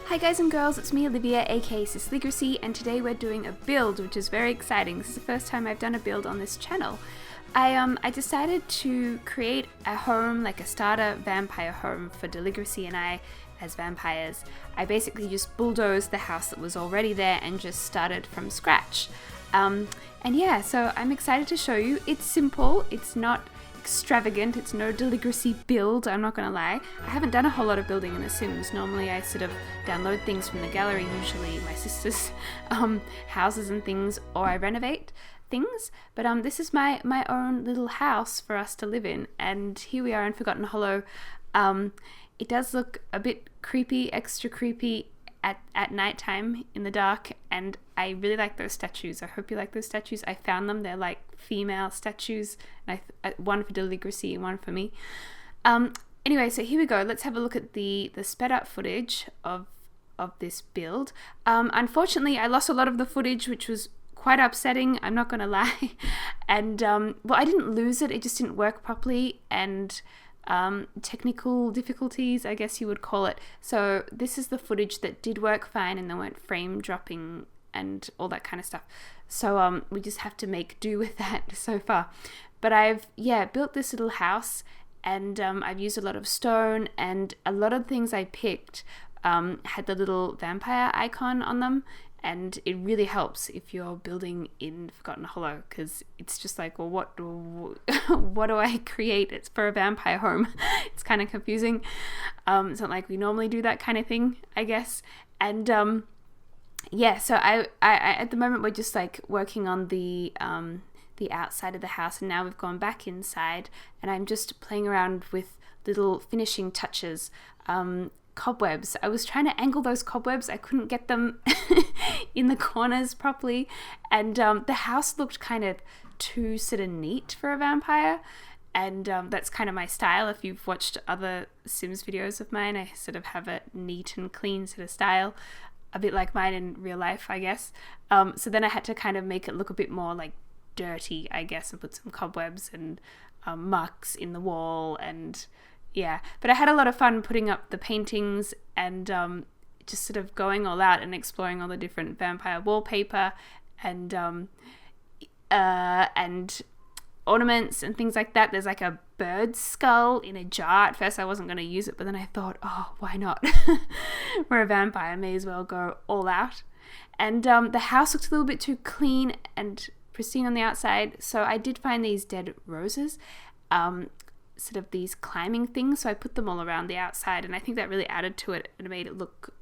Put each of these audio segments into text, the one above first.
Hi guys and girls, it's me Olivia aka Sisligracy, and today we're doing a build which is very exciting. This is the first time I've done a build on this channel. I decided to create a home, like a starter vampire home for Deligarcy and I as vampires. I basically just bulldozed the house that was already there and just started from scratch. And yeah, so I'm excited to show you. It's simple, it's not extravagant, it's no Deligarcy build, I'm not gonna lie. I haven't done a whole lot of building in The Sims. Normally I sort of download things from the gallery, usually my sister's houses and things, or I renovate things, but this is my own little house for us to live in, and here we are in Forgotten Hollow. It does look a bit creepy, extra creepy at nighttime in the dark, and I really like those statues. I hope you like those statues. I found them, they're like female statues, and one for Deligarcy and one for me. Anyway, so here we go. Let's have a look at the sped up footage of this build. Unfortunately, I lost a lot of the footage, which was quite upsetting, I'm not gonna lie. And well, I didn't lose it, it just didn't work properly, and technical difficulties, I guess you would call it. So this is the footage that did work fine, and there weren't frame dropping and all that kind of stuff. So we just have to make do with that so far. But I've built this little house, and I've used a lot of stone, and a lot of things I picked had the little vampire icon on them, and it really helps if you're building in Forgotten Hollow, because it's just like, well, what do I create? It's for a vampire home. It's kind of confusing. It's not like we normally do that kind of thing, I guess. And yeah, so I at the moment we're just like working on the outside of the house, and now we've gone back inside, and I'm just playing around with little finishing touches. Cobwebs. I was trying to angle those cobwebs. I couldn't get them in the corners properly, and the house looked kind of too sort of neat for a vampire, and that's kind of my style. If you've watched other Sims videos of mine, I sort of have a neat and clean sort of style, a bit like mine in real life, I guess. So then I had to kind of make it look a bit more like dirty, I guess, and put some cobwebs and marks in the wall, and yeah, but I had a lot of fun putting up the paintings and just sort of going all out and exploring all the different vampire wallpaper and ornaments and things like that. There's like a bird skull in a jar. At first I wasn't going to use it, but then I thought, oh, why not? We're a vampire, may as well go all out. And the house looked a little bit too clean and pristine on the outside, so I did find these dead roses. Sort of these climbing things, so I put them all around the outside, and I think that really added to it and made it look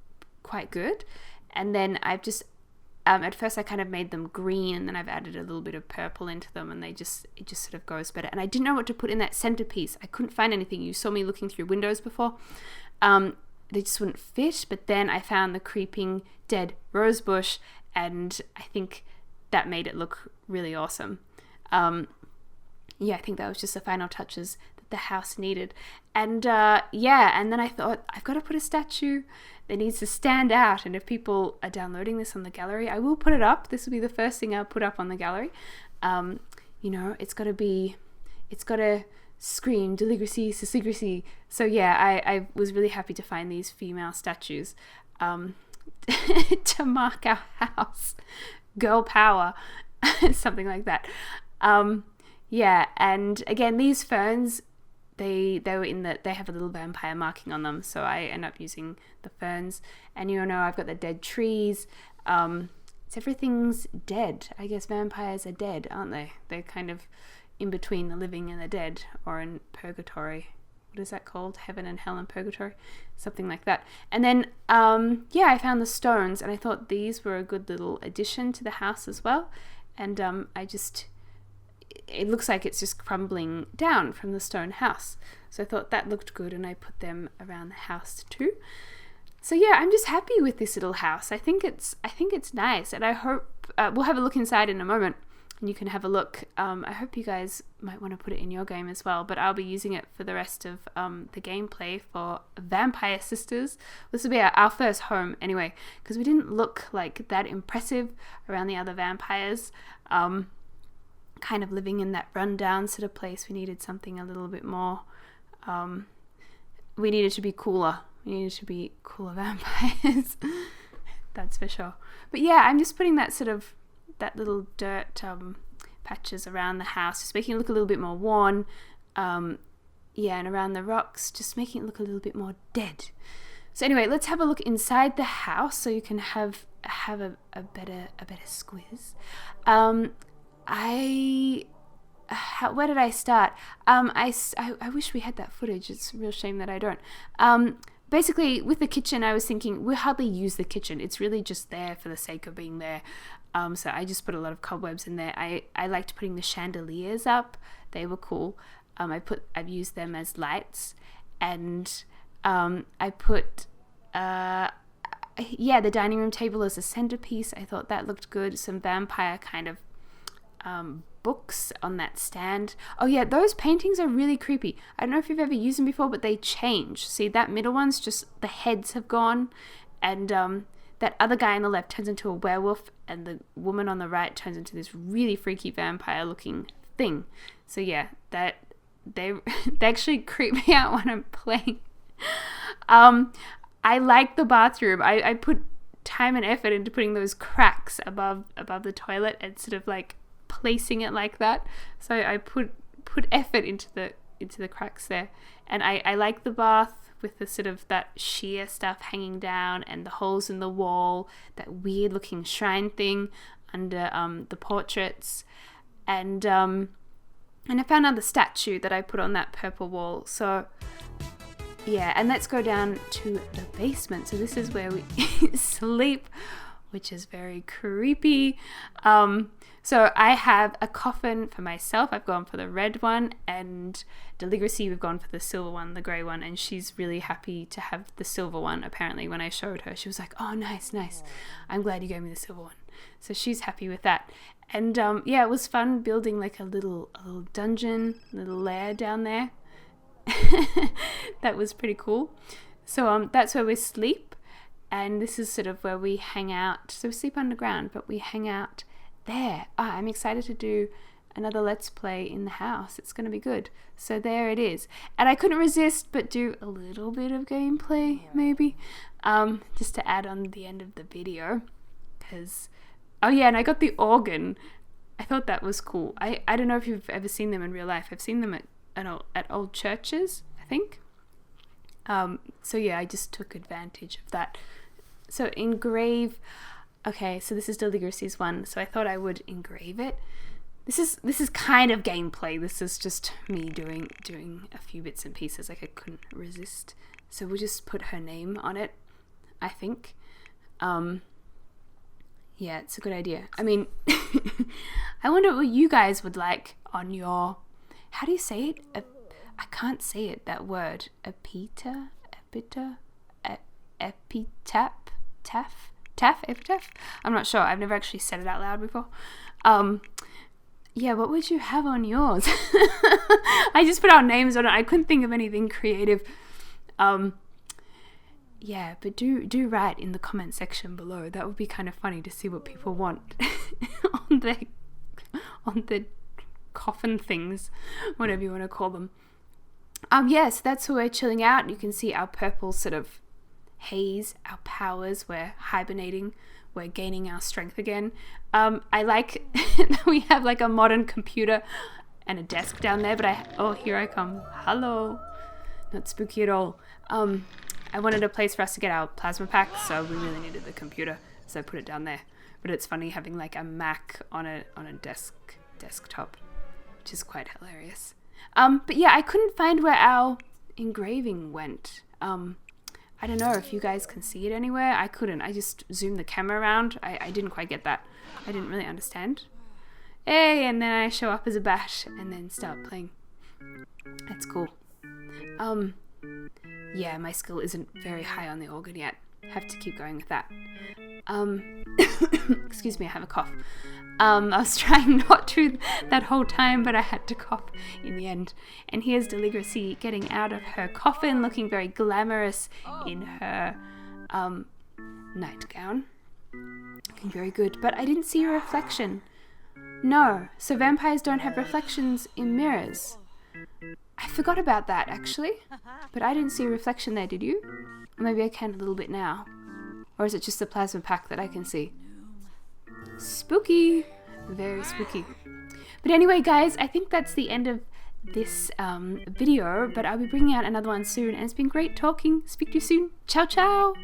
quite good. And then I've just at first I kind of made them green, and then I've added a little bit of purple into them, and it just sort of goes better. And I didn't know what to put in that centerpiece. I couldn't find anything. You saw me looking through windows before. They just wouldn't fit, but then I found the creeping dead rose bush, and I think that made it look really awesome. Yeah, I think that was just the final touches the house needed. And yeah, and then I thought, I've got to put a statue that needs to stand out, and if people are downloading this on the gallery, I will put it up. This will be the first thing I'll put up on the gallery. You know, it's got to scream Deligarcy, Sisligracy. So yeah, I was really happy to find these female statues to mark our house. Girl power. Something like that. Yeah, and again, these ferns, they were in that they have a little vampire marking on them, so I end up using the ferns. And you know, I've got the dead trees. Everything's dead. I guess vampires are dead, aren't they? They're kind of in between the living and the dead, or in purgatory. What is that called? Heaven and hell and purgatory, something like that. And then yeah, I found the stones, and I thought these were a good little addition to the house as well. And it looks like it's just crumbling down from the stone house, so I thought that looked good, and I put them around the house too. So yeah, I'm just happy with this little house. I think it's nice, and I hope we'll have a look inside in a moment, and you can have a look. I hope you guys might want to put it in your game as well, but I'll be using it for the rest of the gameplay for Vampire Sisters. This will be our first home anyway, because we didn't look like that impressive around the other vampires. Kind of living in that rundown sort of place. We needed something a little bit more, we needed to be cooler We needed to be cooler vampires. That's for sure. But yeah, I'm just putting that little dirt patches around the house, just making it look a little bit more worn. Yeah, and around the rocks, just making it look a little bit more dead. So anyway, let's have a look inside the house so you can have a better squiz. Where did I start? I wish we had that footage. It's a real shame that I don't. Basically, with the kitchen, I was thinking we hardly use the kitchen. It's really just there for the sake of being there. So I just put a lot of cobwebs in there. I liked putting the chandeliers up. They were cool. I've used them as lights, and I put the dining room table as a centerpiece. I thought that looked good. Some vampire kind of books on that stand. Oh yeah, those paintings are really creepy. I don't know if you've ever used them before, but they change. See, that middle one's just the heads have gone, and that other guy on the left turns into a werewolf, and the woman on the right turns into this really freaky vampire looking thing. So yeah, that they actually creep me out when I'm playing. I like the bathroom. I put time and effort into putting those cracks above the toilet and sort of like placing it like that. So I put effort into the cracks there, and I like the bath with the sort of that sheer stuff hanging down and the holes in the wall, that weird looking shrine thing under the portraits, and I found another statue that I put on that purple wall. So yeah, and let's go down to the basement. So this is where we sleep, which is very creepy. So I have a coffin for myself. I've gone for the red one, and Deligarcy, we've gone for the silver one, the grey one, and she's really happy to have the silver one. Apparently, when I showed her, she was like, "Oh, nice. I'm glad you gave me the silver one." So she's happy with that. And yeah, it was fun building like a little dungeon, little lair down there. That was pretty cool. So that's where we sleep, and this is sort of where we hang out. So we sleep underground, but we hang out there. I'm excited to do another let's play in the house. It's going to be good. So there it is, and I couldn't resist but do a little bit of gameplay, maybe just to add on the end of the video, because oh yeah, and I got the organ. I thought that was cool. I don't know if you've ever seen them in real life. I've seen them at old churches, I think. So yeah, I just took advantage of that. So engrave. Okay, so this is Deligarcy's one. So I thought I would engrave it. This is kind of gameplay. This is just me doing a few bits and pieces. Like I couldn't resist. So we'll just put her name on it, I think. Yeah, it's a good idea. I mean, I wonder what you guys would like on your, how do you say it? I can't say it, that word. Epitaph? Epitaph? I'm not sure. I've never actually said it out loud before. Yeah, what would you have on yours? I just put our names on it. I couldn't think of anything creative. Yeah, but do write in the comment section below. That would be kind of funny to see what people want on the coffin things, whatever you want to call them. Yes, that's where we're chilling out. You can see our purple sort of haze, our powers. We're hibernating. We're gaining our strength again. I like that we have like a modern computer and a desk down there, but oh, here I come. Hello. Not spooky at all. I wanted a place for us to get our plasma pack, so we really needed the computer, so I put it down there. But it's funny having like a Mac on a desktop, which is quite hilarious. But yeah, I couldn't find where our engraving went. I don't know if you guys can see it anywhere. I couldn't. I just zoomed the camera around. I didn't quite get that. I didn't really understand. Hey, and then I show up as a bat and then start playing. That's cool. Yeah, my skill isn't very high on the organ yet. Have to keep going with that. Excuse me, I have a cough. I was trying not to that whole time, but I had to cough in the end. And here's Deligracy getting out of her coffin, looking very glamorous in her nightgown. Looking very good, but I didn't see a reflection. No, so vampires don't have reflections in mirrors. I forgot about that, actually. But I didn't see a reflection there, did you? Or maybe I can a little bit now. Or is it just the plasma pack that I can see? Spooky! Very spooky. But anyway, guys, I think that's the end of this video, but I'll be bringing out another one soon, and it's been great talking. Speak to you soon. Ciao, ciao!